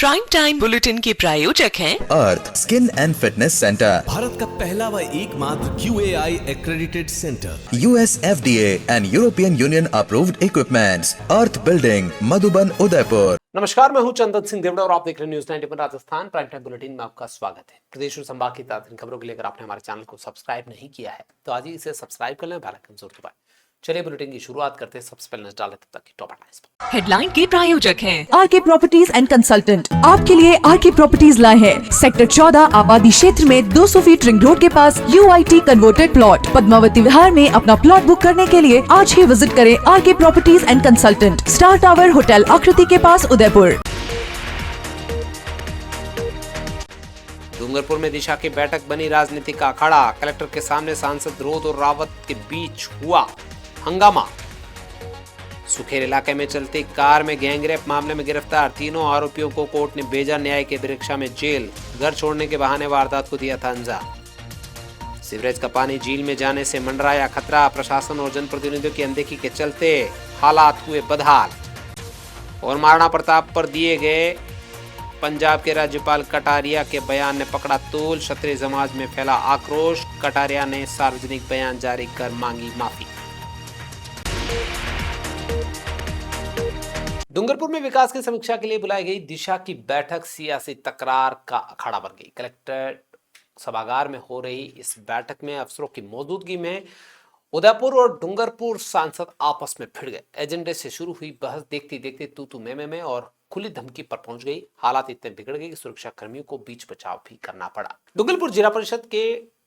Prime time bulletin के प्रायोजक हैं Earth skin and fitness centre, Bharat का पहला व एकमात्र QAI accredited centre, US FDA and European Union approved equipments, Earth building, Madhuban, Udaipur. नमस्कार, मैं हूं चंदन सिंह देवड़ा और आप देख रहे हैं news 91 Rajasthan prime time bulletin में आपका स्वागत है। प्रदेश और संभाग की ताजा खबरों के लिए अगर आपने हमारे चैनल को सब्सक्राइब नहीं किया है तो आज ही इसे सब्सक्राइब कर लें, बेल आइकन जरूर दबाएं। चलिए बुलेटिन की शुरुआत करते हैं। सबसे पहले नजर डालें तब तक की टॉप हेडलाइंस पर। हेडलाइन के प्रायोजक हैं आरके प्रॉपर्टीज एंड कंसल्टेंट आपके लिए आरके प्रॉपर्टीज लाए हैं सेक्टर 14 आबादी क्षेत्र में 200 फीट रिंग रोड के पास UIT converted plot Padmavati Vihar में अपना प्लॉट बुक करने के लिए आज ही विजिट करें RK properties and consultant, star tower hotel Aakriti के पास, उदयपुर। डूंगरपुर में दिशा की बैठक बनी राजनीति का अखाड़ा। कलेक्टर के सामने सांसद रोध और रावत के बीच हुआ हंगामा। सुखेर इलाके में चलती कार में गैंगरेप मामले में गिरफ्तार तीनों आरोपियों को कोर्ट ने भेजा न्याय के परीक्षा में जेल। घर छोड़ने के बहाने वारदात को दिया था अंजाम। सीवरेज का पानी झील में जाने से मंडराया खतरा। प्रशासन और जनप्रतिनिधियों की अनदेखी के चलते हालात हुए बदहाल। और महाराणा प्रताप पर दिए गए पंजाब के राज्यपाल कटारिया के बयान ने पकड़ा तूल। क्षत्रिय समाज में फैला आक्रोश। कटारिया ने सार्वजनिक बयान जारी कर मांगी माफी। डूंगरपुर में विकास की समीक्षा के लिए बुलाई गई दिशा की बैठक सियासी तकरार का अखाड़ा बन गई। कलेक्टर सभागार में हो रही इस बैठक में अफसरों की मौजूदगी में उदयपुर और डूंगरपुर सांसद आपस में भिड़ गए। एजेंडे से शुरू हुई बहस देखते देखते तू में और खुली धमकी पर पहुंच गई। हालात इतने बिगड़ गए कि सुरक्षा कर्मियों को बीच बचाव भी करना पड़ा। डूंगरपुर जिला परिषद के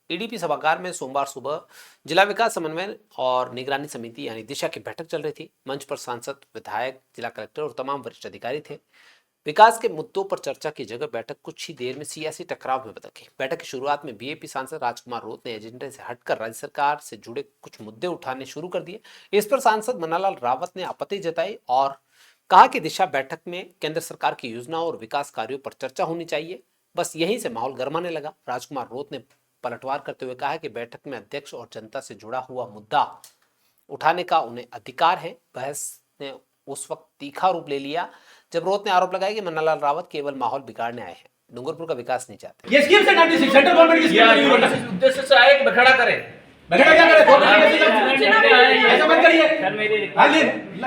EDP सभागार में सोमवार सुबह जिला विकास समन्वय और निगरानी समिति यानी दिशा की बैठक चल रही थी। मंच पर सांसद, विधायक, जिला कलेक्टर और तमाम वरिष्ठ अधिकारी थे। विकास के मुद्दों पर चर्चा की जगह बैठक कुछ ही देर में सियासी टकराव में बदल गई। बैठक की शुरुआत में बीजेपी सांसद राजकुमार रोत ने एजेंडे से हटकर राज्य सरकार से जुड़े कुछ मुद्दे उठाने शुरू कर दिए। इस पर सांसद मन्नालाल रावत ने आपत्ति जताई और कहा कि दिशा बैठक में केंद्र सरकार की योजनाओं और विकास कार्यों पर चर्चा होनी चाहिए। बस यहीं से माहौल गर्माने लगा। राजकुमार रोत ने पलटवार करते हुए कहा कि बैठक में अध्यक्ष और जनता से जुड़ा हुआ मुद्दा उठाने का उन्हें अधिकार है। बहस ने उस वक्त तीखा रूप ले लिया जब रोत ने आरोप लगाया कि मन्नालाल रावत केवल माहौल बिगाड़ने आए हैं, डूंगरपुर का विकास नहीं चाहते। ये स्कीम से 96 सेंट्रल गवर्नमेंट की स्कीम है, इस उद्देश्य से आए कि बखड़ा करे। बखड़ा क्या करे? ऐसा मत करिए,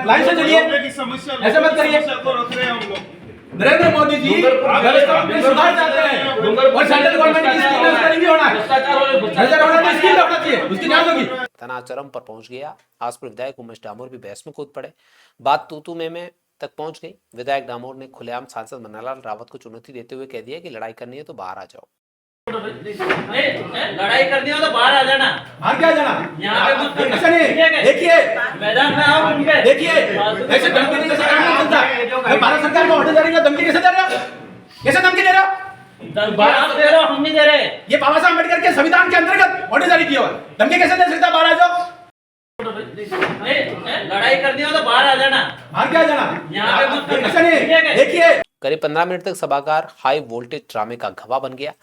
लाइन से चलिए, ऐसा मत करिए। नरेंद्र मोदी जी व्यवस्था में सुधार चाहते हैं और सेंट्रल गवर्नमेंट की स्कीम में उसका नहीं होना है। भ्रष्टाचार होना तो स्कीम रखना चाहिए, उसकी जांच होगी। तनाव चरम पर पहुंच गया। आसपुर विधायक उमेश डामोर भी बहस में कूद पड़े। बात तू में तक पहुंच गई। विधायक डामोर ने खुलेआम सांसद मन्नालाल रावत को चुनौती देते हुए कह दिया कि लड़ाई करनी है तो बाहर आ जाओ। लड़ाई करनी हो तो बाहर आ जाना। बाहर क्या जाना? यहाँ पे मत ऐसा नहीं। देखिए मैदान में आओ, उनके देखिए ऐसे धमकी कैसे काम नहीं चलता। भारत सरकार को ऑर्डर जारी का धमकी कैसे दे रहे हो? कैसे धमकी दे रहे हो? आप दे रहे हो, हम नहीं दे रहे। ये बाबा साहब अम्बेडकर के संविधान के अंतर्गत ऑर्डर जारी किया हुआ। धमकी कैसे दे सकता? बाहर आ जाओ। लड़ाई करनी हो तो बाहर आ जाना। बाहर क्या जाना? यहाँ पे मत ऐसा नहीं। देखिए करीब 15 मिनट तक सभागार हाई वोल्टेज ड्रामे का गवाह बन गया।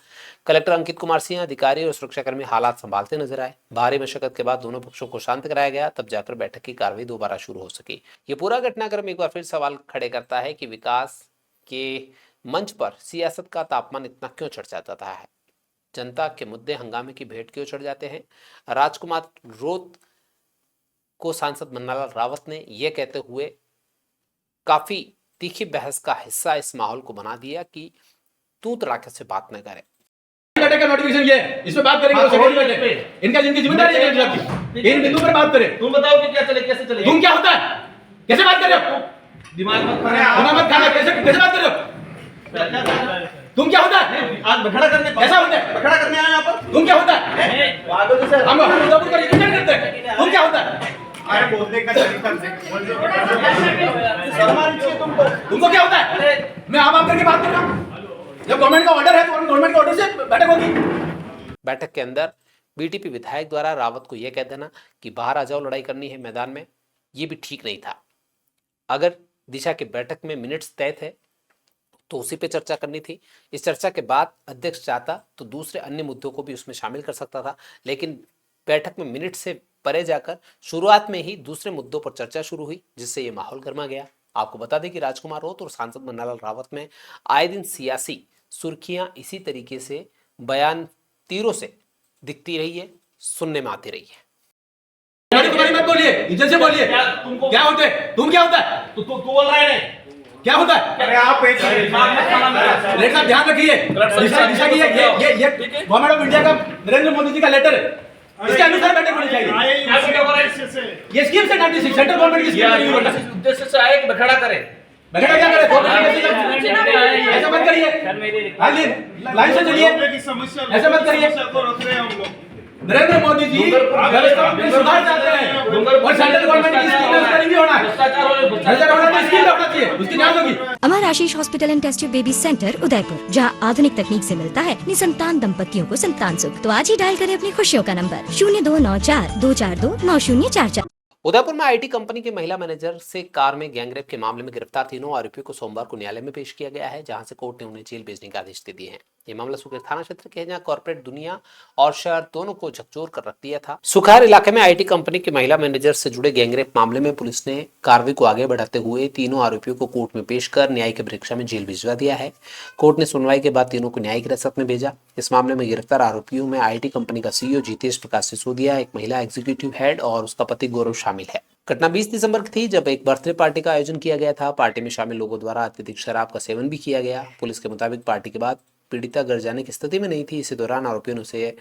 कलेक्टर अंकित कुमार सिंह, अधिकारी और सुरक्षाकर्मी हालात संभालते नजर आए। भारी मशक्कत के बाद दोनों पक्षों को शांत कराया गया, तब जाकर बैठक की कार्रवाई दोबारा शुरू हो सकी। ये पूरा घटनाक्रम एक बार फिर सवाल खड़े करता है कि विकास के मंच पर सियासत का तापमान इतना क्यों चढ़ जाता है? जनता के मुद्दे हंगामे की भेंट क्यों चढ़ जाते हैं? राजकुमार रोत को सांसद मन्नालाल रावत ने यह कहते हुए काफी तीखी बहस का हिस्सा इस माहौल को बना दिया कि तू तड़ाके से बात न करे। का नोटिफिकेशन ये इस पे बात करेंगे सेक्रेटरी बैठे। इनका जिनकी जिम्मेदारी है इन बिंदु पर बात करें। तुम बताओ कि क्या चले, कैसे चले? तुम क्या होता है? कैसे बात कर रहे हो? दिमाग मत खाना। कैसे बात कर रहे हो? तुम क्या होता है? आज बखड़ा करने कैसा होता है? बखड़ा करने आए यहाँ पर। तुम क्या होता है? हम उदयपुर का रिप्रेजेंट करते हैं। तुम क्या होता है? बोलने का तरीका तुमको क्या होता है? मैं आम करके बात कर रहा हूँ। जब गवर्नमेंट का ऑर्डर है तो गवर्नमेंट के ऑर्डर से बैठक होगी। बैठक के अंदर BTP विधायक द्वारा रावत को यह कह देना कि बाहर आ जाओ, लड़ाई करनी है मैदान में, ये भी ठीक नहीं था। अगर दिशा की बैठक में मिनट्स तय थे तो उसी पे चर्चा करनी थी। इस चर्चा के बाद अध्यक्ष चाहता तो दूसरे अन्य मुद्दों को भी उसमें शामिल कर सकता था, लेकिन बैठक में मिनट से परे जाकर शुरुआत में ही दूसरे मुद्दों पर चर्चा शुरू हुई, जिससे ये माहौल गर्मा गया। आपको बता दें कि राजकुमार रोत और सांसद मन्नालाल रावत में आए दिन सियासी सुर्खियां इसी तरीके से बयान तीरों से दिखती रही है, सुनने में आती रही है। तुम्हारी मत बोलिए, इज्जत से बोलिए। क्या होते है? तुम क्या होता है? तू बोल रहा है क्या होता है? अरे आप एक लेटर साहब ध्यान रखिए, दिशा की ये गवर्नमेंट ऑफ इंडिया का नरेंद्र मोदी जी का लेटर है, इसके अनुसार बैठक होनी चाहिए। ये स्कीम से 96 सेंट्रल गवर्नमेंट की स्कीम है, उद्देश्य से आए कि बखेड़ा करे। बखेड़ा क्या करे? ऐसा मत करिए, लाइन से चलिए, ऐसा मत करिए। नरेंद्र मोदी जी व्यवस्था में सुधार चाहते हैं और सेंट्रल गवर्नमेंट की स्कीम में उसका नहीं होना है, सेंट्रल गवर्नमेंट की स्कीम रखना चाहिए, उसकी जांच होगी। Amar Ashish hospital and test tube baby centre Udaipur, जहां आधुनिक तकनीक से मिलता है निसंतान दंपतियों को संतान सुख। तो आज ही डायल करें अपनी खुशियों का नंबर 0294-242-9044। उदयपुर में आईटी कंपनी के महिला मैनेजर से कार में गैंगरेप के मामले में गिरफ्तार तीनों आरोपियों को सोमवार को न्यायालय में पेश किया गया है, जहां से कोर्ट ने उन्हें जेल भेजने के आदेश दे दिए हैं। ये मामला सुखेर थाना क्षेत्र के है, जहां कॉर्पोरेट दुनिया और शहर दोनों को झकझोर कर रख दिया था। सुखेर इलाके में आईटी कंपनी के महिला मैनेजर से जुड़े गैंगरेप मामले में पुलिस ने कार्रवाई को आगे बढ़ाते हुए तीनों आरोपियों को कोर्ट में पेश कर न्यायिक परीक्षा में जेल भिजवा दिया है। कोर्ट ने सुनवाई के बाद तीनों को न्यायिक हिरासत में भेजा। इस मामले में गिरफ्तार आरोपियों में आईटी कंपनी का सीईओ जितेश प्रकाश सिसोदिया, एक महिला एग्जीक्यूटिव हेड और उसका पति गौरव शामिल है। घटना 20 दिसंबर की थी, जब एक बर्थडे पार्टी का आयोजन किया गया था। पार्टी में शामिल लोगों द्वारा अत्यधिक शराब का सेवन भी किया गया। पुलिस के मुताबिक पार्टी के बाद पीड़िता घर जाने की स्थिति में नहीं थी। इसी दौरान आरोपियों ने उसे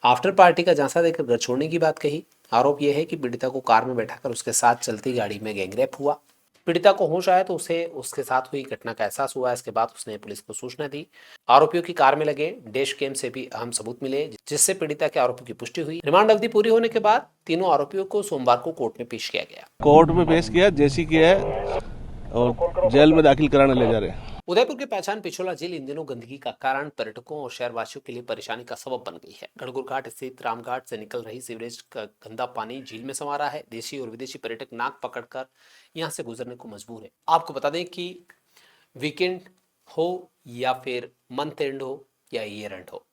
आफ्टर पार्टी का झांसा देकर घर छोड़ने की बात कही। आरोप यह है कि पीड़िता को कार में बैठाकर उसके साथ चलती गाड़ी में गैंगरेप हुआ। पीड़िता को होश आया तो उसे उसके साथ हुई घटना का एहसास हुआ। इसके बाद उसने पुलिस को सूचना दी। आरोपियों की कार में लगे डैश कैम से भी अहम सबूत मिले, जिससे पीड़िता के आरोपों की पुष्टि हुई। रिमांड अवधि पूरी होने के बाद तीनों आरोपियों को सोमवार को कोर्ट में पेश किया गया। कोर्ट में पेश किया, जैसी की है और जेल में दाखिल कराने ले जा रहे हैं। उदयपुर के पहचान पिछोला झील इन दिनों गंदगी का कारण पर्यटकों और शहरवासियों के लिए परेशानी का सबब बन गई है। गणगौर घाट स्थित रामघाट से निकल रही सीवरेज का गंदा पानी झील में समा रहा है। देशी और विदेशी पर्यटक नाक पकड़कर यहां से गुजरने को मजबूर है। आपको बता दें कि वीकेंड हो या फिर मंथ एंड हो या ईयर एंड हो,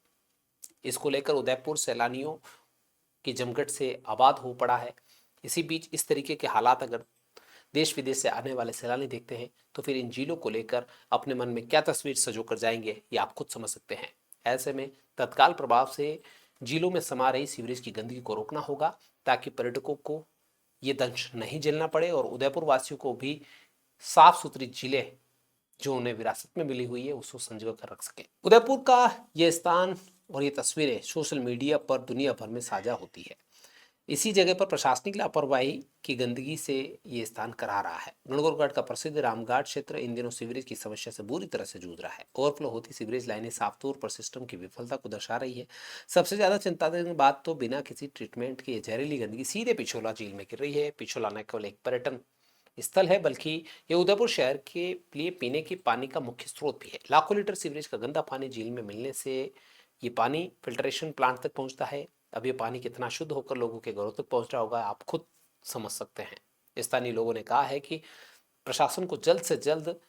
इसको लेकर उदयपुर सैलानियों की जमघट से आबाद हो पड़ा है। इसी बीच इस तरीके के हालात अगर देश विदेश से आने वाले सैलानी देखते हैं तो फिर इन झीलों को लेकर अपने मन में क्या तस्वीर सजो कर जाएंगे, ये आप खुद समझ सकते हैं। ऐसे में तत्काल प्रभाव से झीलों में समा रही सीवरेज की गंदगी को रोकना होगा, ताकि पर्यटकों को ये दंश नहीं झेलना पड़े और उदयपुर वासियों को भी साफ सुथरी झीलें जो उन्हें विरासत में मिली हुई है उसको संजो कर रख सके। उदयपुर का ये स्थान और ये तस्वीरें सोशल मीडिया पर दुनिया भर में साझा होती है। इसी जगह पर प्रशासनिक लापरवाही की गंदगी से ये स्थान करा रहा है। गणगौर घाट का प्रसिद्ध रामघाट क्षेत्र इन दिनों सीवरेज की समस्या से बुरी तरह से जूझ रहा है। ओवरफ्लो होती सीवरेज लाइनें साफ तौर पर सिस्टम की विफलता को दर्शा रही है। सबसे ज्यादा चिंताजनक बात तो बिना किसी ट्रीटमेंट के जहरीली गंदगी सीधे पिछोला झील में गिर रही है। पिछोला न केवल एक पर्यटन स्थल है, बल्कि ये उदयपुर शहर के लिए पीने के पानी का मुख्य स्रोत भी है। लाखों लीटर सीवरेज का गंदा पानी झील में मिलने से ये पानी फिल्ट्रेशन प्लांट तक पहुंचता है। अब ये पानी कितना शुद्ध होकर लोगों के घरों तक पहुंच रहा होगा, आप खुद समझ सकते हैं। स्थानीय लोगों ने कहा है कि प्रशासन को जल्द से जल्द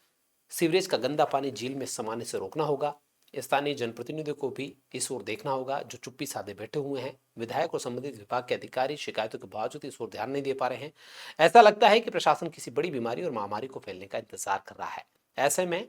सीवरेज का गंदा पानी झील में समाने से रोकना होगा। स्थानीय जनप्रतिनिधियों को भी इस ओर देखना होगा, जो चुप्पी साधे बैठे हुए हैं। विधायक और संबंधित विभाग के अधिकारी शिकायतों के बावजूद इस ओर ध्यान नहीं दे पा रहे हैं। ऐसा लगता है कि प्रशासन किसी बड़ी बीमारी और महामारी को फैलने का इंतजार कर रहा है। ऐसे में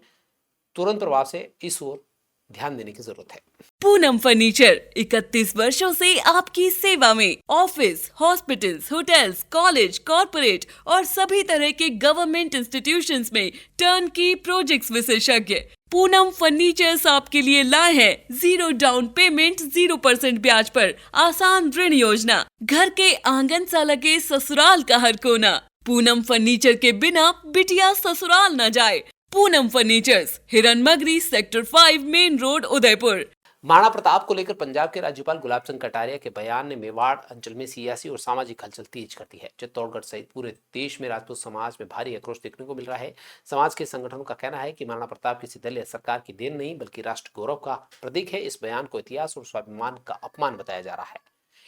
तुरंत प्रभाव से इस ओर ध्यान देने की जरूरत है। पूनम फर्नीचर 31 वर्षों से आपकी सेवा में। Office, hospitals, hotels, college, corporate और सभी तरह के गवर्नमेंट इंस्टीट्यूशंस में टर्नकी प्रोजेक्ट्स विशेषज्ञ पूनम फर्नीचर्स आपके लिए लाए हैं 0 डाउन पेमेंट 0% ब्याज पर आसान ऋण योजना। घर के आंगन सा लगे ससुराल का हर कोना। पूनम फर्नीचर के बिना बिटिया ससुराल न जाए। Poonam furnitures, Hiranmagri, sector 5, main road, Udaipur. Maharana Pratap को लेकर पंजाब के राज्यपाल गुलाब चंद कटारिया के बयान ने मेवाड़ अंचल में सियासी और सामाजिक हलचल तेज कर दी है। चित्तौड़गढ़ सहित पूरे देश में राजपूत समाज में भारी आक्रोश देखने को मिल रहा है। समाज के संगठनों का कहना है कि महाराणा प्रताप किसी दल या सरकार की देन नहीं, बल्कि राष्ट्र गौरव का प्रतीक है। इस बयान को इतिहास और स्वाभिमान का अपमान बताया जा रहा है।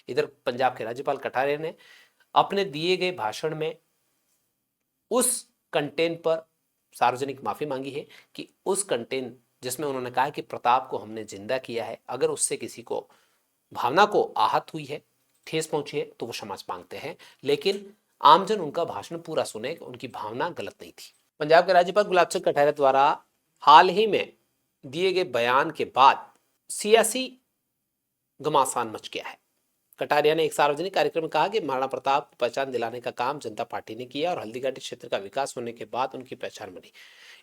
इधर पंजाब के राज्यपाल कटारिया ने अपने दिए गए भाषण में उस कंटेंट पर सार्वजनिक माफी मांगी है कि उस कंटेंट जिसमें उन्होंने कहा कि प्रताप को हमने जिंदा किया है, अगर उससे किसी को भावना को आहत हुई है, ठेस पहुंची है, तो वो क्षमा मांगते हैं। लेकिन आमजन उनका भाषण पूरा सुने, उनकी भावना गलत नहीं थी। पंजाब के राज्यपाल गुलाब चंद कटारिया द्वारा हाल ही में दिए गए बयान के बाद सियासी घमासान मच गया है। कटारिया ने एक सार्वजनिक कार्यक्रम में कहा कि महाराणा प्रताप को पहचान दिलाने का काम जनता पार्टी ने किया और हल्दीघाटी क्षेत्र का विकास होने के बाद उनकी पहचान बनी।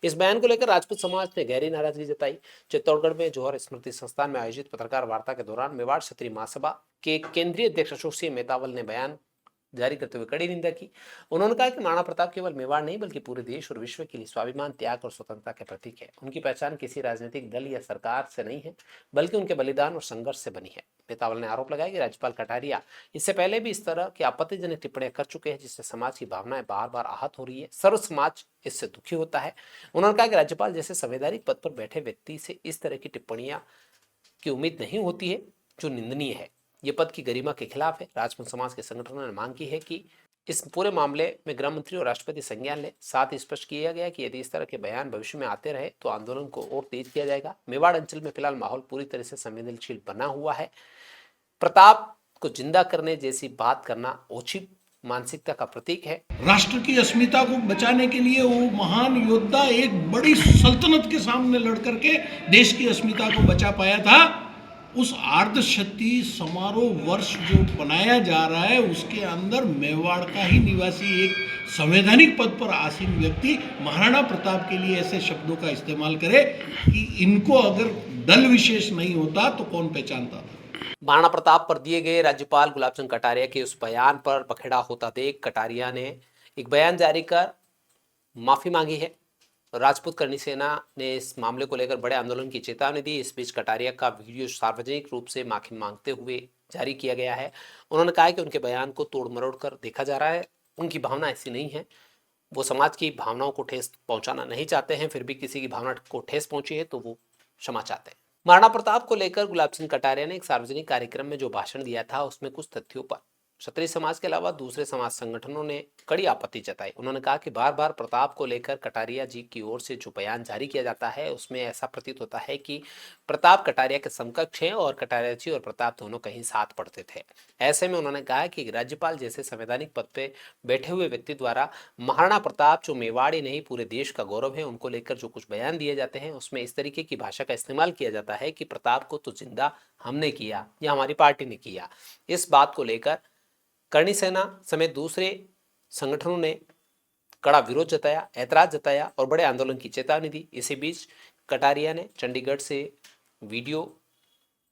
इस बयान को लेकर राजपूत समाज ने गहरी नाराजगी जताई। चित्तौड़गढ़ में जौहर स्मृति संस्थान में आयोजित पत्रकार वार्ता के दौरान मेवाड़ क्षत्रिय महासभा के केंद्रीय अध्यक्ष अशोक सिंह मेहतावल ने बयान जारी करते हुए कड़ी निंदा की। उन्होंने कहा कि महाराणा प्रताप केवल मेवाड़ नहीं बल्कि पूरे देश और विश्व के लिए स्वाभिमान, त्याग और स्वतंत्रता के प्रतीक है। उनकी पहचान किसी राजनीतिक दल या सरकार से नहीं है बल्कि उनके बलिदान और संघर्ष से बनी है। मेहतावल ने आरोप लगाया कि राज्यपाल कटारिया इससे पहले भी इस तरह की आपत्तिजनक टिप्पणियां कर चुके हैं जिससे समाज की भावनाएं बार बार आहत हो रही है। सर्व समाज इससे दुखी होता है। उन्होंने कहा कि राज्यपाल जैसे संवैधानिक पद पर बैठे व्यक्ति से इस तरह की टिप्पणियां की उम्मीद नहीं होती है जो निंदनीय है। ये पद की गरिमा के खिलाफ है। राजपूत समाज के संगठनों ने मांग की है कि इस पूरे मामले में गृह मंत्री और राष्ट्रपति संज्ञान ले। साथ ही स्पष्ट किया गया कि यदि इस तरह के बयान भविष्य में आते रहे तो आंदोलन को और तेज किया जाएगा। मेवाड़ अंचल में फिलहाल माहौल पूरी तरह से संवेदनशील बना हुआ है। प्रताप को जिंदा करने जैसी बात करना ओछी मानसिकता का प्रतीक है। राष्ट्र की अस्मिता को बचाने के लिए वो महान योद्धा एक बड़ी सल्तनत के सामने लड़ करके देश की अस्मिता को बचा पाया था। उस अर्धशती समारोह वर्ष जो बनाया जा रहा है उसके अंदर मेवाड़ का ही निवासी एक संवैधानिक पद पर आसीन व्यक्ति महाराणा प्रताप के लिए ऐसे शब्दों का इस्तेमाल करे कि इनको अगर दल विशेष नहीं होता तो कौन पहचानता था। महाराणा प्रताप पर दिए गए राज्यपाल गुलाब चंद कटारिया के उस बयान पर पखेड़ा होता देख कटारिया ने एक बयान जारी कर माफी मांगी है। राजपूत करणी सेना ने इस मामले को लेकर बड़े आंदोलन की चेतावनी दी। इस बीच कटारिया का वीडियो सार्वजनिक रूप से माफी मांगते हुए जारी किया गया है। उन्होंने कहा कि उनके बयान को तोड़ मरोड़ कर देखा जा रहा है। उनकी भावना ऐसी नहीं है। वो समाज की भावनाओं को ठेस पहुंचाना नहीं चाहते हैं। फिर भी किसी की भावना को ठेस पहुंची है तो वो क्षमा चाहते हैं। महाराणा प्रताप को लेकर गुलाब चंद कटारिया ने एक सार्वजनिक कार्यक्रम में जो भाषण दिया था उसमें कुछ तथ्यों पर क्षत्रिय समाज के अलावा दूसरे समाज संगठनों ने कड़ी आपत्ति जताई। उन्होंने कहा कि बार बार प्रताप को लेकर कटारिया जी की ओर से जो बयान जारी किया जाता है उसमें ऐसा प्रतीत होता है कि प्रताप कटारिया के समकक्ष हैं और कटारिया जी और प्रताप दोनों कहीं साथ पढ़ते थे। ऐसे में उन्होंने कहा कि राज्यपाल जैसे संवैधानिक पद पे बैठे हुए व्यक्ति द्वारा महाराणा प्रताप जो मेवाड़ी नहीं पूरे देश का गौरव है उनको लेकर जो कुछ बयान दिए जाते हैं उसमें इस तरीके की भाषा का इस्तेमाल किया जाता है कि प्रताप को तो जिंदा हमने किया या हमारी पार्टी ने किया। इस बात को लेकर करणी सेना समेत दूसरे संगठनों ने कड़ा विरोध जताया, ऐतराज जताया और बड़े आंदोलन की चेतावनी दी। इसी बीच कटारिया ने चंडीगढ़ से वीडियो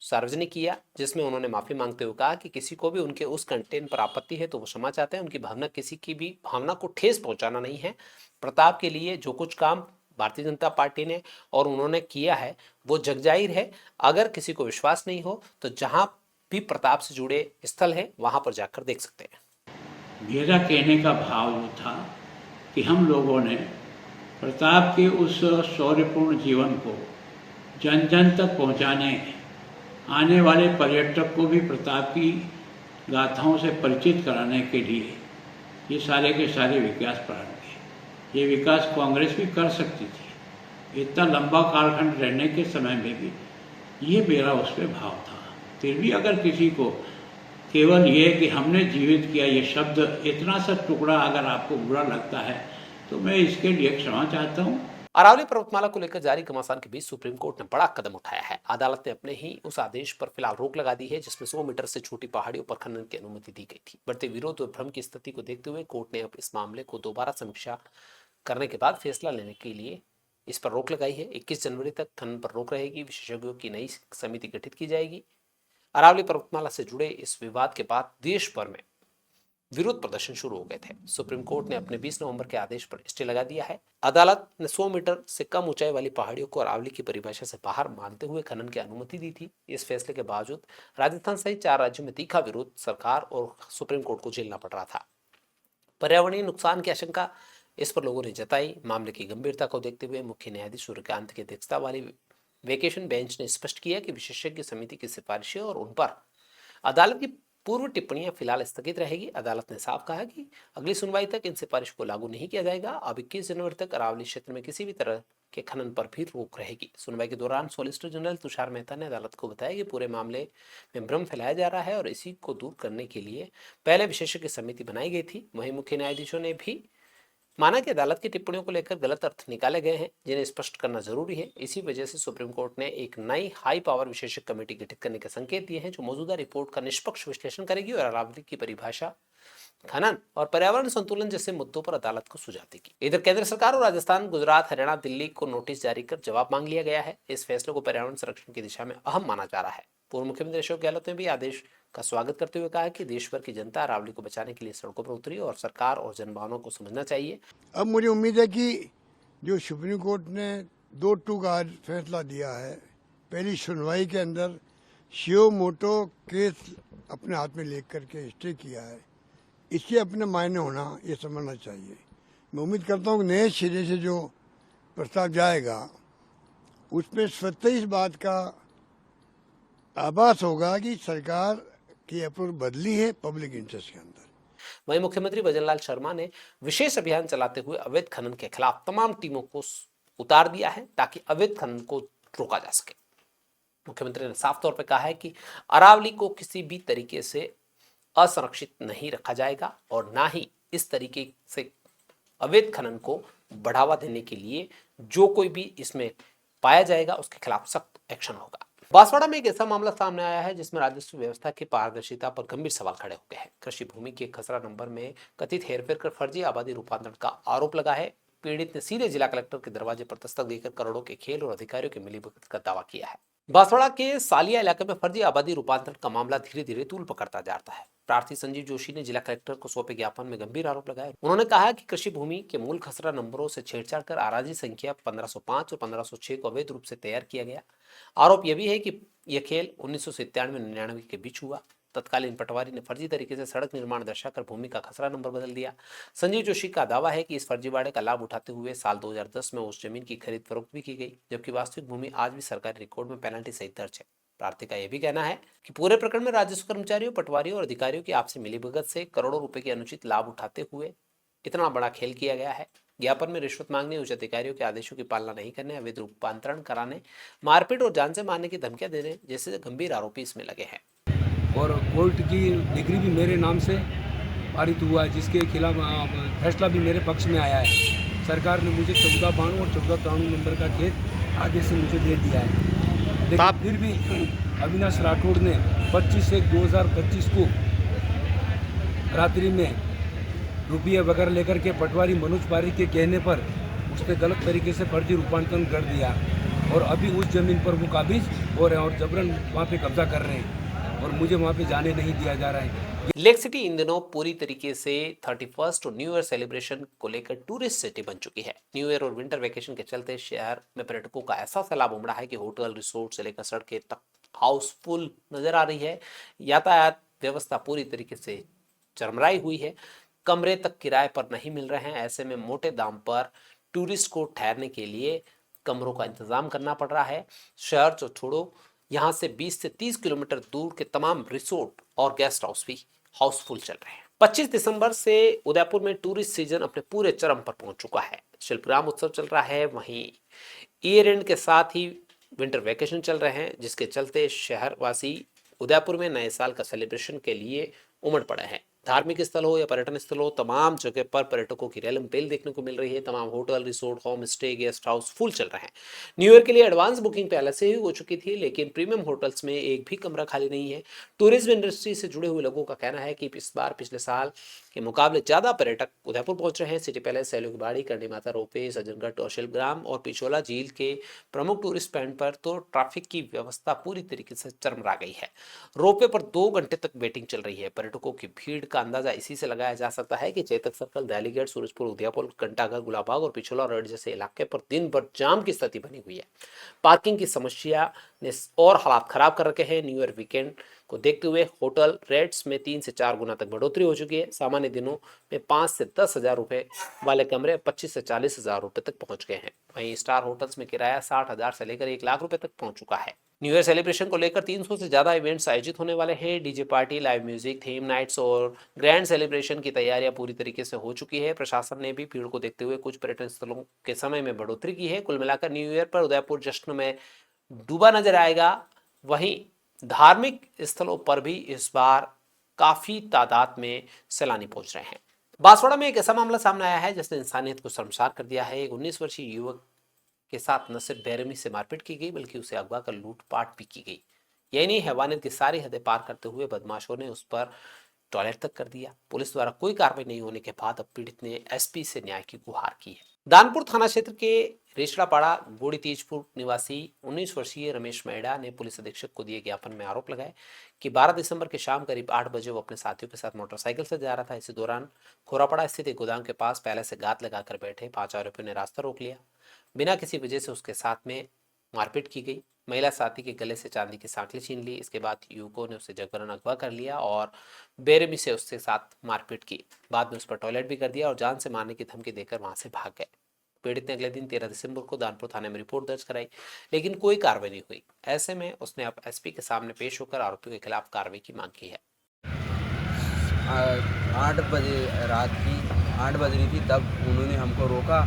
सार्वजनिक किया जिसमें उन्होंने माफी मांगते हुए कहा कि किसी को भी उनके उस कंटेंट पर आपत्ति है तो वो क्षमा चाहते हैं। उनकी भावना किसी की भी भावना को ठेस पहुंचाना नहीं है। प्रताप के लिए जो कुछ काम भारतीय जनता पार्टी ने और उन्होंने किया है वो जगजाहिर है। अगर किसी को विश्वास नहीं हो तो जहां भी प्रताप से जुड़े स्थल है वहां पर जाकर देख सकते हैं। मेरा कहने का भाव वो था कि हम लोगों ने प्रताप के उस शौर्यपूर्ण जीवन को जन जन तक पहुंचाने, आने वाले पर्यटक को भी प्रताप की गाथाओं से परिचित कराने के लिए ये सारे के सारे विकास प्रारंभ किए। ये विकास कांग्रेस भी कर सकती थी। इतना लंबा कालखंड रहने के समय में भी ये मेरा उस पर भाव था। फिर भी अगर किसी को केवल ये कि हमने जीवित किया ये शब्द इतना सा टुकड़ा अगर आपको बुरा लगता है तो मैं इसके लिए क्षमा चाहता हूँ। अरावली पर्वतमाला को लेकर जारी घमासान के बीच सुप्रीम कोर्ट ने बड़ा कदम उठाया है। अदालत ने अपने ही उस आदेश पर फिलहाल रोक लगा दी है जिसमें 100 मीटर से छोटी पहाड़ियों पर खनन की अनुमति दी गई थी। बढ़ते विरोध और भ्रम की स्थिति को देखते हुए कोर्ट ने अब इस मामले को दोबारा समीक्षा करने के बाद फैसला लेने के लिए इस पर रोक लगाई है। 21 जनवरी तक खनन पर रोक रहेगी। विशेषज्ञों की नई समिति गठित की जाएगी। अरावली पर्वतमाला से जुड़े इस विवाद के बाद देश भर में विरोध प्रदर्शन शुरू हो गए थे। सुप्रीम कोर्ट ने अपने 20 नवंबर के आदेश पर स्टे लगा दिया है। अदालत ने 100 मीटर से कम ऊंचाई वाली पहाड़ियों को अरावली की परिभाषा से बाहर मानते हुए खनन की अनुमति दी थी। इस फैसले के बावजूद राजस्थान सहित 4 राज्यों में तीखा विरोध सरकार और सुप्रीम कोर्ट को झेलना पड़ रहा था। पर्यावरणीय नुकसान की आशंका इस पर लोगों ने जताई। मामले की गंभीरता को देखते हुए मुख्य न्यायाधीश सूर्यकांत की अध्यक्षता वाली वेकेशन बेंच ने स्पष्ट किया कि विशेषज्ञ समिति की सिफारिशें और उन पर अदालत की पूर्व टिप्पणियां फिलहाल स्थगित रहेगी। अदालत ने साफ कहा कि अगली सुनवाई तक इन सिफारिश को लागू नहीं किया जाएगा। अब 21 जनवरी तक अरावली क्षेत्र में किसी भी तरह के खनन पर भी रोक रहेगी। सुनवाई के दौरान सॉलिसिटर जनरल तुषार मेहता ने अदालत को बताया कि पूरे मामले में भ्रम फैलाया जा रहा है और इसी को दूर करने के लिए पहले विशेषज्ञ समिति बनाई गई थी। वहीं मुख्य न्यायाधीशों ने भी माना कि अदालत की टिप्पणियों को लेकर गलत अर्थ निकाले गए हैं, जिन्हें स्पष्ट करना जरूरी है। इसी वजह से सुप्रीम कोर्ट ने एक नई हाई पावर विशेषज्ञ कमेटी गठित करने के संकेत दिए हैं, जो मौजूदा रिपोर्ट का निष्पक्ष विश्लेषण करेगी और अरावली की परिभाषा, खनन और पर्यावरण संतुलन जैसे मुद्दों पर अदालत को सुझाव देगी। इधर केंद्र सरकार और राजस्थान, गुजरात, हरियाणा, दिल्ली को नोटिस जारी कर जवाब मांग लिया गया है। इस फैसले को पर्यावरण संरक्षण की दिशा में अहम माना जा रहा है। पूर्व मुख्यमंत्री अशोक गहलोत ने भी आदेश का स्वागत करते हुए कहा कि देश भर की जनता अरावली को बचाने के लिए सड़कों पर उतरी और सरकार और जनभावनाओं को समझना चाहिए। अब मुझे उम्मीद है कि जो सुप्रीम कोर्ट ने 2-2 का आज फैसला दिया है, पहली सुनवाई के अंदर शियो मोटो केस अपने हाथ में लेकर के स्टे किया है, इसके अपने मायने होना ये समझना चाहिए। मैं उम्मीद करता हूँ कि नए सिरे से जो प्रस्ताव जाएगा उसमें स्वतः इस बात का आभास होगा कि सरकार की अप्रोच बदली है पब्लिक इंटरेस्ट के अंदर। वहीं मुख्यमंत्री भजनलाल शर्मा ने विशेष अभियान चलाते हुए अवैध खनन के खिलाफ तमाम टीमों को उतार दिया है, ताकि अवैध खनन को रोका जा सके। मुख्यमंत्री ने साफ तौर पर कहा है कि अरावली को किसी भी तरीके से असंरक्षित नहीं रखा जाएगा और ना ही इस तरीके से अवैध खनन को बढ़ावा देने के लिए जो कोई भी इसमें पाया जाएगा उसके खिलाफ सख्त एक्शन होगा। बांसवाड़ा में एक ऐसा मामला सामने आया है जिसमें राजस्व व्यवस्था की पारदर्शिता पर गंभीर सवाल खड़े हो गए हैं। कृषि भूमि के खसरा नंबर में कथित हेरफेर कर फर्जी आबादी रूपांतरण का आरोप लगा है। पीड़ित ने सीधे जिला कलेक्टर के दरवाजे पर दस्तक देकर करोड़ों के खेल और अधिकारियों की मिलीभगत का दावा किया है। बांसवाड़ा के सालिया इलाके में फर्जी आबादी रूपांतरण का मामला धीरे धीरे तूल पकड़ता जाता है। प्रार्थी संजीव जोशी ने जिला कलेक्टर को सौंपे ज्ञापन में गंभीर आरोप लगाए। उन्होंने कहा कि कृषि भूमि के मूल खसरा नंबरों से छेड़छाड़ कर आराजी संख्या 1505 और 1506 को अवैध रूप से तैयार किया गया। आरोप यह भी है कि यह खेल 1997-99 के बीच हुआ। तत्कालीन पटवारी ने फर्जी तरीके से सड़क निर्माण दर्शाकर भूमि का खसरा नंबर बदल दिया। संजीव जोशी का दावा है कि इस फर्जीवाड़े का लाभ उठाते हुए साल 2010 में उस जमीन की खरीद फरोख्त भी की गई, जबकि वास्तविक भूमि आज भी सरकारी रिकॉर्ड में पेनल्टी सहित दर्ज है। प्रार्थी का यह भी कहना है कि पूरे प्रकरण में राजस्व कर्मचारियों, पटवारियों और अधिकारियों की आपसी मिलीभगत से करोड़ों रुपए के अनुचित लाभ उठाते हुए इतना बड़ा खेल किया गया है। ज्ञापन में रिश्वत मांगने, उच्च अधिकारियों के आदेशों की पालना नहीं करने, अवैध रूपांतरण कराने, मारपीट और जान से मारने की धमकियां देने जैसे गंभीर आरोपी इसमें लगे हैं। और कोर्ट की डिग्री भी मेरे नाम से पारित हुआ है, जिसके खिलाफ फैसला भी मेरे पक्ष में आया है। सरकार ने मुझे 1492 और 1493 नंबर का खेत आगे से मुझे दे दिया है, लेकिन फिर भी अविनाश राठौड़ ने 25/1/2025 को रात्रि में रुपये वगैरह लेकर के पटवारी मनोज पारी के कहने पर उसने गलत तरीके से फर्जी रूपांतरण कर दिया और अभी उस जमीन पर वो काबिज हो रहे हैं और जबरन वहाँ पे कब्जा कर रहे हैं और मुझे वहाँ पे जाने नहीं दिया जा रहा है। लेक सिटी इन दिनों पूरी तरीके से 31st और न्यू ईयर सेलिब्रेशन को लेकर टूरिस्ट सिटी बन चुकी है। न्यू ईयर और विंटर वेकेशन के चलते शहर में पर्यटकों का ऐसा सैलाब उमड़ा है कि होटल, रिसोर्ट से लेकर सड़कें तक हाउसफुल नजर आ रही है। यातायात व्यवस्था पूरी तरीके से चरमराई हुई है। कमरे तक किराए पर नहीं मिल रहे हैं। ऐसे में मोटे दाम पर टूरिस्ट को ठहरने के लिए कमरों का इंतजाम करना पड़ रहा है। शहर जो छोड़ो, यहाँ से 20 से 30 किलोमीटर दूर के तमाम रिसोर्ट और गेस्ट हाउस भी हाउसफुल चल रहे हैं। 25 दिसंबर से उदयपुर में टूरिस्ट सीजन अपने पूरे चरम पर पहुंच चुका है। शिल्पग्राम उत्सव चल रहा है, वहीं ईयर एंड के साथ ही विंटर वेकेशन चल रहे हैं, जिसके चलते शहरवासी उदयपुर में नए साल का सेलिब्रेशन के लिए उमड़ पड़े हैं। धार्मिक स्थल हो या पर्यटन स्थल हो, तमाम जगह पर पर्यटकों की रेलम पेल देखने को मिल रही है। तमाम hotel, resort, home stay, guest house full चल रहे हैं। न्यू ईयर के लिए एडवांस बुकिंग पहले से ही हो चुकी थी, लेकिन प्रीमियम होटल्स में एक भी कमरा खाली नहीं है। टूरिज्म इंडस्ट्री से जुड़े हुए लोगों का कहना है कि इस बार पिछले साल के मुकाबले ज्यादा पर्यटक उदयपुर पहुंच रहे हैं। सिटी पैलेस, सैलो की बाड़ी, करणी माता रोपवे, सज्जनगढ़ और शिल्पग्राम और पिछोला झील के प्रमुख टूरिस्ट पॉइंट पर तो ट्रैफिक की व्यवस्था पूरी तरीके से चरमरा गई है। रोपवे पर 2 घंटे तक वेटिंग चल रही है। पर्यटकों की भीड़ का अंदाजा इसी से लगाया जा सकता है कि चेतक सर्कल, दिल्ली गेट, सूरजपुर, उदयपुर, घंटाघर, गुलाबबाग और पिछोला रोड जैसे इलाके पर दिन भर जाम की स्थिति बनी हुई है। पार्किंग की समस्या ने और हालात खराब कर रखे हैं। न्यू ईयर वीकेंड को देखते हुए होटल रेट्स में 3 से 4 गुना तक बढ़ोतरी हो चुकी है। सामान्य दिनों में 5 से 10 हजार रुपए वाले कमरे 25 से 40 हजार रुपए तक पहुंच गए हैं। वहीं स्टार होटल्स में किराया 60 हजार से लेकर 1 लाख रुपए तक पहुंच चुका है। न्यू ईयर सेलिब्रेशन को लेकर 300 से ज्यादा इवेंट्स आयोजित होने वाले हैं। DJ party, live music, theme nights और ग्रैंड सेलिब्रेशन की तैयारियां पूरी तरीके से हो चुकी है। प्रशासन ने भी भीड़ को देखते हुए कुछ पर्यटन स्थलों के समय में बढ़ोतरी की है। कुल मिलाकर न्यू ईयर पर उदयपुर जश्न में डूबा नजर आएगा। वहीं धार्मिक स्थलों पर भी इस बार काफी तादाद में सैलानी पहुंच रहे हैं। बांसवाड़ा में एक ऐसा मामला सामने आया है जिसने इंसानियत को शर्मसार कर दिया है। एक 19 वर्षीय युवक के साथ न सिर्फ बेरहमी से मारपीट की गई बल्कि उसे अगवा कर लूटपाट भी की गई। यही नहीं, हैवानियत की सारी हदें पार करते हुए बदमाशों ने उस पर टॉयलेट तक कर दिया। पुलिस द्वारा कोई कार्रवाई नहीं होने के बाद अब पीड़ित ने एसपी से न्याय की गुहार की है। दानपुर थाना क्षेत्र के रेशड़ापाड़ा गोड़ी तेजपुर निवासी 19 वर्षीय रमेश मैडा ने पुलिस अधीक्षक को दिए ज्ञापन में आरोप लगाया कि 12 दिसंबर की शाम करीब 8 बजे वो अपने साथियों के साथ मोटरसाइकिल से जा रहा था। इसी दौरान खोरापाड़ा स्थित एक गोदाम के पास पहले से गात लगाकर बैठे 5 आरोपियों ने रास्ता रोक लिया। बिना किसी वजह से उसके साथ में मारपीट की गई। महिला साथी के गले से चांदी की सांकली छीन ली। इसके बाद युवकों ने उसे जबरन अगवा कर लिया और बेरहमी से उसके साथ मारपीट की। बाद में उस पर टॉयलेट भी कर दिया और जान से मारने की धमकी देकर वहां से भाग गए। पीड़ित ने अगले दिन 13 दिसंबर को दानपुर थाने में रिपोर्ट दर्ज कराई, लेकिन कोई कार्रवाई नहीं हुई। ऐसे में उसने अब एसपी के सामने पेश होकर आरोपियों के खिलाफ कार्रवाई की मांग की है। 8 बजे रात की 8 बज रही थी, तब उन्होंने हमको रोका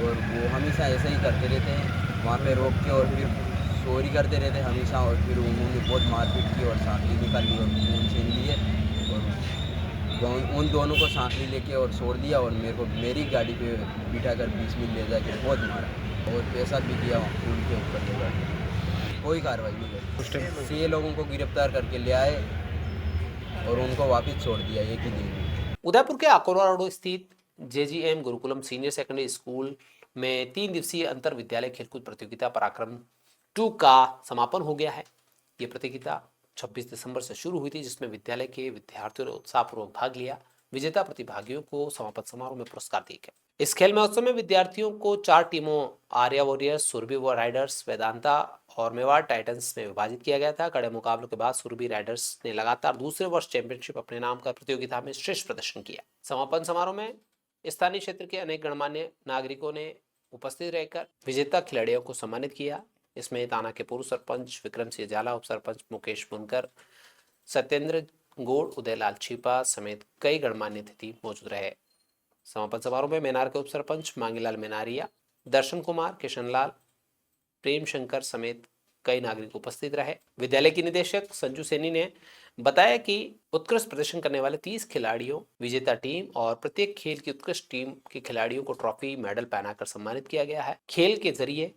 और वो हमेशा ऐसा ही करते रहते हैं, वहाँ पे रोक के और फिर चोरी करते रहते हमेशा। और फिर उन्होंने बहुत मारपीट की और सांकली निकाली और खून छीन लिए और उन दोनों को सांकली लेके और छोड़ दिया और मेरे को मेरी गाड़ी पे बिठा कर 20 मिनट ले जाके बहुत मारा और पैसा भी दिया खून के ऊपर ले जाके। कोई कार्रवाई नहीं हुई। 6 लोगों को गिरफ्तार करके ले आए और उनको वापस छोड़ दिया एक ही दिन में। उदयपुर के अकोला रोड स्थित JGM Gurukulam senior secondary school में 3 दिवसीय अंतर विद्यालय खेलकूद प्रतियोगिता पराक्रम 2 का समापन हो गया है। ये प्रतियोगिता 26 दिसंबर से शुरू हुई थी, जिसमें विद्यालय के विद्यार्थियों ने उत्साहपूर्वक भाग लिया। विजेता प्रतिभागियों को समापन समारोह में पुरस्कार दिए गए। इस खेल महोत्सव में विद्यार्थियों को 4 टीमों आर्या वॉरियर्स, सुरभि राइडर्स, वेदांता और मेवाड़ टाइटंस में विभाजित किया गया था। कड़े मुकाबलों के बाद सुरभि राइडर्स ने लगातार दूसरे वर्ष चैंपियनशिप अपने नाम का प्रतियोगिता में श्रेष्ठ प्रदर्शन किया। समापन समारोह में स्थानीय क्षेत्र के अनेक गणमान्य नागरिकों ने उपस्थित रहकर विजेता खिलाड़ियों को सम्मानित किया। इसमें ताना के पूर्व सरपंच विक्रम सिंह जाला, उप सरपंच मुकेश मुनकर, सत्येंद्र गोड़, उदयलाल छिपा समेत कई गणमान्य अतिथि मौजूद रहे। समापन समारोह में मेनार के उप सरपंच मांगीलाल मेनारिया, दर्शन कुमार, किशनलाल, प्रेम शंकर समेत कई नागरिक उपस्थित रहे। विद्यालय की निदेशक संजू सैनी ने बताया कि उत्कृष्ट प्रदर्शन करने वाले 30 खिलाड़ियों, विजेता टीम और प्रत्येक खेल की उत्कृष्ट टीम के खिलाड़ियों को ट्रॉफी, मेडल पहनाकर सम्मानित किया गया है। खेल के जरिए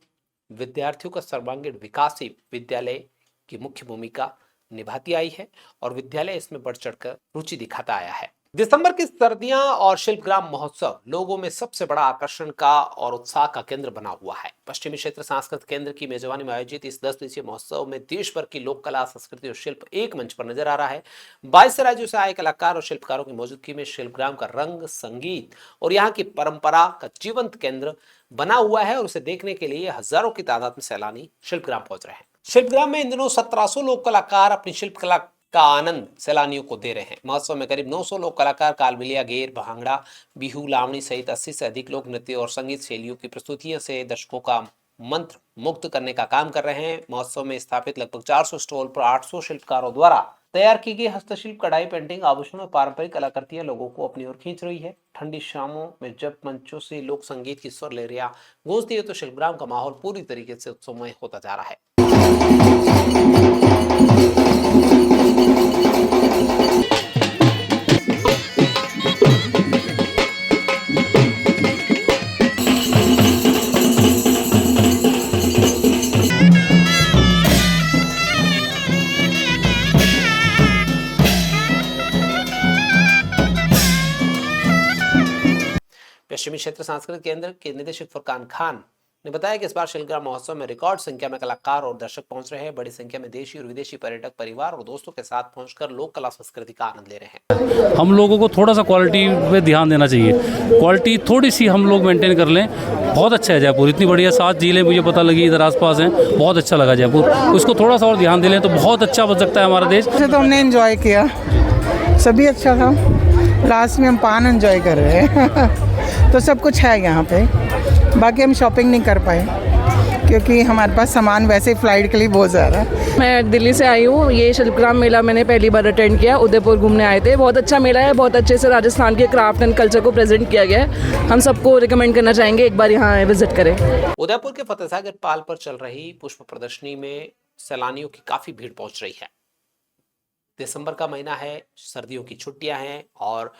विद्यार्थियों का सर्वांगीण विकास ही विद्यालय की मुख्य भूमिका निभाती आई है और विद्यालय इसमें बढ़ चढ़कर रुचि दिखाता आया है। दिसंबर की सर्दियां और शिल्पग्राम महोत्सव लोगों में सबसे बड़ा आकर्षण का और उत्साह का केंद्र बना हुआ है। पश्चिमी क्षेत्र सांस्कृतिक केंद्र की मेजबानी में आयोजित इस 10 दिवसीय महोत्सव में देश भर की लोक कला, संस्कृति और शिल्प एक मंच पर नजर आ रहा है। 22 राज्यों से आए कलाकार और शिल्पकारों की मौजूदगी में शिल्पग्राम का रंग, संगीत और यहाँ की परंपरा का जीवंत केंद्र बना हुआ है और उसे देखने के लिए हजारों की तादाद में सैलानी शिल्पग्राम पहुंच रहे हैं। शिल्पग्राम में इन दिनों 1700 लोक कलाकार अपनी शिल्पकला का आनंद सैलानियों को दे रहे हैं। महोत्सव में करीब 900 लोक कलाकार कालबेलिया, गेर, भांगड़ा, बिहू, लावणी सहित 80 से अधिक लोक नृत्य और संगीत शैलियों की प्रस्तुतियों से दर्शकों का मंत्र मुक्त करने का काम कर रहे हैं। महोत्सव में स्थापित लगभग 400 स्टॉल पर 800 शिल्पकारों द्वारा तैयार की गई हस्तशिल्प, कढ़ाई, पेंटिंग, आभूषण और पारंपरिक कलाकृतियां लोगों को अपनी ओर खींच रही है। ठंडी शामों में जब मंचों से लोक संगीत की स्वर लहरियां गूंजती है तो शिल्पग्राम का माहौल पूरी तरीके से उत्सवमय होता जा रहा है। पश्चिमी क्षेत्र सांस्कृतिक केंद्र के निदेशक फुरकान खान ने बताया कि इस बार शिल्पग्राम महोत्सव में रिकॉर्ड संख्या में कलाकार और दर्शक पहुंच रहे हैं। बड़ी संख्या में देशी और विदेशी पर्यटक परिवार और दोस्तों के साथ पहुंचकर लोक कला संस्कृति का आनंद ले रहे हैं। हम लोगों को थोड़ा सा क्वालिटी पे ध्यान देना चाहिए। क्वालिटी थोड़ी सी हम लोग मेंटेन कर लें। बहुत अच्छा है जयपुर, इतनी बढ़िया 7 झीलें मुझे पता लगी इधर आसपास हैं, बहुत अच्छा लगा जयपुर। उसको थोड़ा सा और ध्यान दे लें तो बहुत अच्छा बन सकता है हमारा देश। तो हमने एंजॉय किया, सभी अच्छा था। लास्ट में हम पान एंजॉय कर रहे हैं तो सब कुछ है यहाँ पे। बाकी हम शॉपिंग नहीं कर पाए क्योंकि हमारे पास सामान वैसे ही फ्लाइट के लिए बहुत ज़्यादा है। मैं दिल्ली से आई हूँ। ये शिल्पग्राम मेला मैंने पहली बार अटेंड किया। उदयपुर घूमने आए थे। बहुत अच्छा मेला है, बहुत अच्छे से राजस्थान के क्राफ्ट एंड कल्चर को प्रेजेंट किया गया है। हम सबको रिकमेंड करना चाहेंगे एक बार यहाँ विजिट करें। उदयपुर के फतेहसागर पाल पर चल रही पुष्प प्रदर्शनी में सैलानियों की काफी भीड़ पहुंच रही है। दिसंबर का महीना है, सर्दियों की छुट्टियां हैं और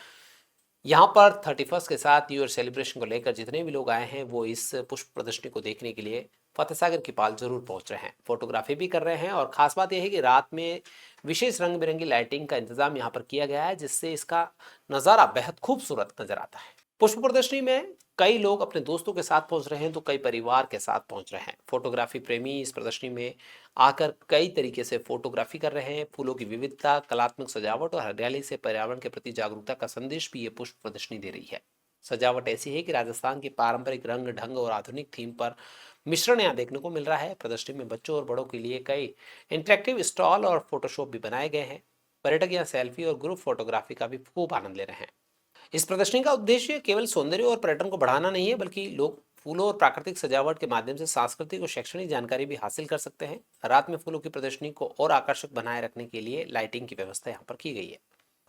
यहाँ पर 31st के साथ न्यू ईयर सेलिब्रेशन को लेकर जितने भी लोग आए हैं वो इस पुष्प प्रदर्शनी को देखने के लिए फतेह सागर की पाल जरूर पहुंच रहे हैं, फोटोग्राफी भी कर रहे हैं। और खास बात यह है कि रात में विशेष रंग बिरंगी लाइटिंग का इंतजाम यहाँ पर किया गया है, जिससे इसका नज़ारा बेहद खूबसूरत नजर आता है। पुष्प प्रदर्शनी में कई लोग अपने दोस्तों के साथ पहुंच रहे हैं तो कई परिवार के साथ पहुंच रहे हैं। फोटोग्राफी प्रेमी इस प्रदर्शनी में आकर कई तरीके से फोटोग्राफी कर रहे हैं। फूलों की विविधता, कलात्मक सजावट और हरियाली से पर्यावरण के प्रति जागरूकता का संदेश भी ये पुष्प प्रदर्शनी दे रही है। सजावट ऐसी है कि राजस्थान की पारंपरिक रंग ढंग और आधुनिक थीम पर मिश्रण यहाँ देखने को मिल रहा है। प्रदर्शनी में बच्चों और बड़ों के लिए कई इंटरेक्टिव स्टॉल और फोटोशॉप भी बनाए गए हैं। पर्यटक यहाँ सेल्फी और ग्रुप फोटोग्राफी का भी खूब आनंद ले रहे हैं। इस प्रदर्शनी का उद्देश्य केवल सौंदर्य और पर्यटन को बढ़ाना नहीं है, बल्कि लोग फूलों और प्राकृतिक सजावट के माध्यम से सांस्कृतिक और शैक्षणिक जानकारी भी हासिल कर सकते हैं। रात में फूलों की प्रदर्शनी को और आकर्षक बनाए रखने के लिए लाइटिंग की व्यवस्था यहाँ पर की गई है।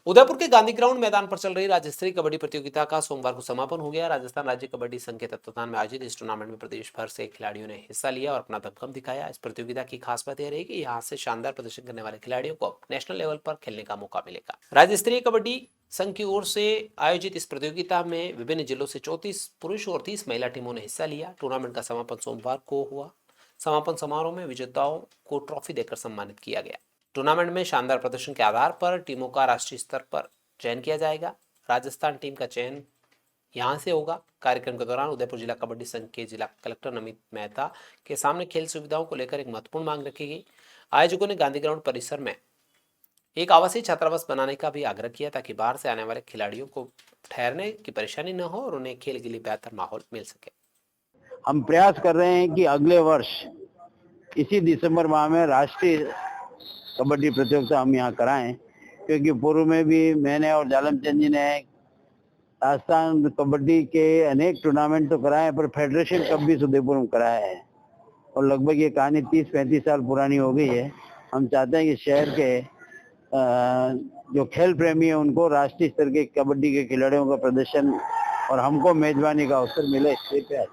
उदयपुर के गांधी ग्राउंड मैदान पर चल रही राज्य स्तरीय कबड्डी प्रतियोगिता का सोमवार को समापन हो गया। राजस्थान राज्य कबड्डी संघ के तत्वावधान में आयोजित इस टूर्नामेंट में प्रदेश भर से खिलाड़ियों ने हिस्सा लिया और अपना दमखम दिखाया। इस प्रतियोगिता की खास बात यह रही कि यहाँ से शानदार प्रदर्शन करने वाले खिलाड़ियों को नेशनल लेवल पर खेलने का मौका मिलेगा। राज्य स्तरीय कबड्डी संघ की ओर से आयोजित इस प्रतियोगिता में विभिन्न जिलों से 34 पुरुष और 30 महिला टीमों ने हिस्सा लिया। टूर्नामेंट का समापन सोमवार को हुआ। समापन समारोह में विजेताओं को ट्रॉफी देकर सम्मानित किया गया। टूर्नामेंट में शानदार प्रदर्शन के आधार पर टीमों का राष्ट्रीय स्तर पर चयन किया जाएगा। राजस्थान टीम का चयन यहां से होगा। कार्यक्रम के दौरान उदयपुर जिला कबड्डी संघ के जिला कलेक्टर नमित मेहता के सामने खेल सुविधाओं को लेकर एक महत्वपूर्ण मांग रखी गई। आयोजकों ने गांधी ग्राउंड परिसर में एक आवासीय छात्रावास बनाने का भी आग्रह किया ताकि बाहर से आने वाले खिलाड़ियों को ठहरने की परेशानी न हो और उन्हें खेल के लिए बेहतर माहौल मिल सके। हम प्रयास कर रहे हैं कि अगले वर्ष इसी दिसंबर माह में राष्ट्रीय कबड्डी प्रतियोगिता हम यहाँ कराएं, क्योंकि पूर्व में भी मैंने और जालम चंद जी ने राजस्थान कबड्डी के अनेक टूर्नामेंट तो कराए, पर फेडरेशन कप भी उदयपुर में कराया है और लगभग ये कहानी 30-35 साल पुरानी हो गई है। हम चाहते हैं कि शहर के जो खेल प्रेमी है उनको राष्ट्रीय स्तर के कबड्डी के खिलाड़ियों का प्रदर्शन और हमको मेजबानी का अवसर मिले। इससे प्यार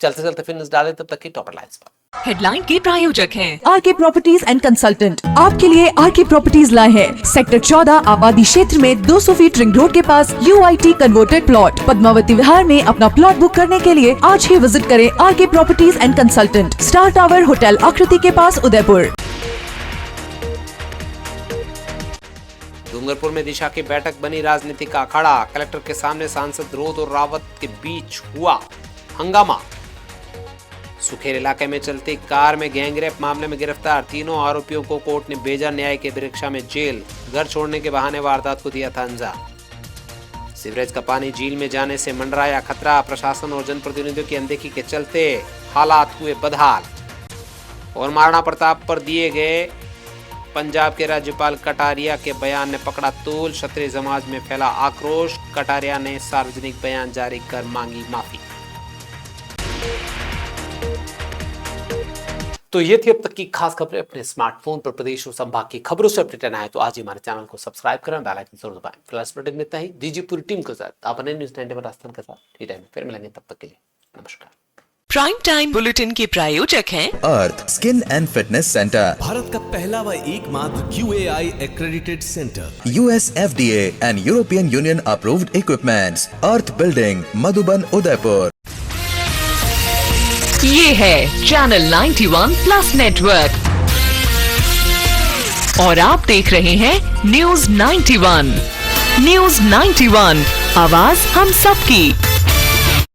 चलते चलते फिर डालें, तब तक की टॉपर लाइन्स पर। हेडलाइन के प्रायोजक हैं आरके प्रॉपर्टीज एंड कंसल्टेंट। आपके लिए आरके प्रॉपर्टीज लाए हैं सेक्टर 14 आबादी क्षेत्र में 200 फीट रिंग रोड के पास UIT converted plot. Padmavati Vihar में अपना प्लॉट बुक करने के लिए आज ही विजिट करें RK properties and consultant, star tower hotel Aakriti के पास, उदयपुर। डूंगरपुर में दिशा की बैठक बनी राजनीति का अखाड़ा। कलेक्टर के सामने सांसद रोध और रावत के बीच हुआ हंगामा। सुखेर इलाके में चलती कार में गैंगरेप मामले में गिरफ्तार तीनों आरोपियों को कोर्ट ने भेजा न्याय के वृक्षा में जेल। घर छोड़ने के बहाने वारदात को दिया था अंजाम। सीवरेज का पानी झील में जाने से मंडराया खतरा। प्रशासन और जनप्रतिनिधियों की अनदेखी के चलते हालात हुए बदहाल। और महाराणा प्रताप पर दिए गए पंजाब के राज्यपाल कटारिया के बयान ने पकड़ा तूल। क्षत्रिय समाज में फैला आक्रोश। कटारिया ने सार्वजनिक बयान जारी कर मांगी माफी। तो ये थी अब तक की खास खबरें। अपने स्मार्टफोन पर प्रदेश और संभाग की खबरों से अपडेट रहना है तो आज ही हमारे चैनल को सब्सक्राइब करें, बेल आइकन जरूर दबाएं। फिलहाल बुलेटिन में इतना ही। दीजिए पूरी टीम के साथ आप न्यूज़ 91 राजस्थान के साथ ठीक टाइम फिर मिलेंगे, तब तक के लिए नमस्कार। प्राइम टाइम बुलेटिन के प्रायोजक हैं Earth skin and fitness centre, Bharat का पहला व एकमात्र QAI accredited center, US FDA and European Union approved equipments, earth building, Madhuban, Udaipur. ये है चैनल 91 प्लस नेटवर्क और आप देख रहे हैं न्यूज़ 91। न्यूज़ 91, आवाज हम सबकी।